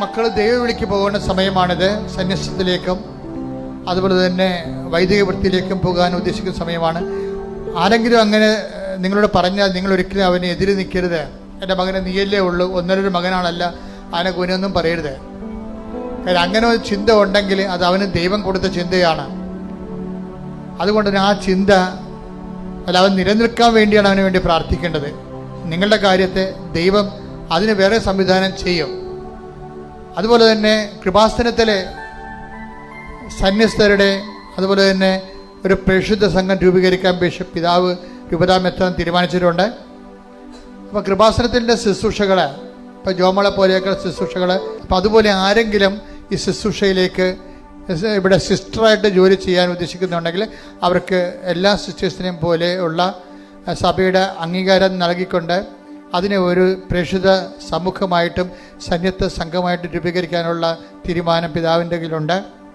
മക്കൾ ദൈവവിളിക്ക് പോകുന്ന സമയമാണിത്. സന്യാസത്തിലേക്കും അതുപോലെ തന്നെ വൈദിക വൃത്തിയിലേക്കും പോകാൻ ഉദ്ദേശിക്കുന്ന സമയമാണ്. ആരെങ്കിലും അങ്ങനെ നിങ്ങളോട് പറഞ്ഞാൽ നിങ്ങൾ ഒരിക്കലും അവനെ എതിര് നിൽക്കരുത്. എൻ്റെ മകനെ നീയല്ലേ ഉള്ളൂ, ഒന്നൊരു മകനാണല്ല, അവനെ കുനൊന്നും പറയരുത്. കാര്യം അങ്ങനെ ഒരു ചിന്ത ഉണ്ടെങ്കിൽ അത് അവന് ദൈവം കൊടുത്ത ചിന്തയാണ്. അതുകൊണ്ട് തന്നെ ആ ചിന്ത അല്ല, അവൻ നിലനിൽക്കാൻ വേണ്ടിയാണ് അവന് വേണ്ടി പ്രാർത്ഥിക്കേണ്ടത്. നിങ്ങളുടെ കാര്യത്തെ ദൈവം അതിന് വേറെ സംവിധാനം ചെയ്യും. അതുപോലെ തന്നെ കൃപാസനത്തിലെ സന്യസ്തരുടെ അതുപോലെ തന്നെ ഒരു പരിശുദ്ധ സംഘം രൂപീകരിക്കാൻ ബിഷപ്പ് പിതാവ് രൂപതാമെത്താൻ തീരുമാനിച്ചിട്ടുണ്ട്. അപ്പോൾ കൃപാസനത്തിൻ്റെ ശുശ്രൂഷകൾ, ഇപ്പോൾ ജോമളെ പോലെയൊക്കെ ശുശ്രൂഷകൾ, അപ്പോൾ അതുപോലെ ആരെങ്കിലും ഈ ശുശ്രൂഷയിലേക്ക് ഇവിടെ സിസ്റ്ററായിട്ട് ജോലി ചെയ്യാൻ ഉദ്ദേശിക്കുന്നുണ്ടെങ്കിൽ അവർക്ക് എല്ലാ സിസ്റ്റേഴ്സിനെയും പോലെ ഉള്ള സഭയുടെ അംഗീകാരം നൽകിക്കൊണ്ട് അതിനെ ഒരു പ്രേക്ഷിത സമൂഹമായിട്ടും സന്യസ്ത സംഘമായിട്ടും രൂപീകരിക്കാനുള്ള തീരുമാനം പിതാവിൻ്റെ കയ്യിലുണ്ട്.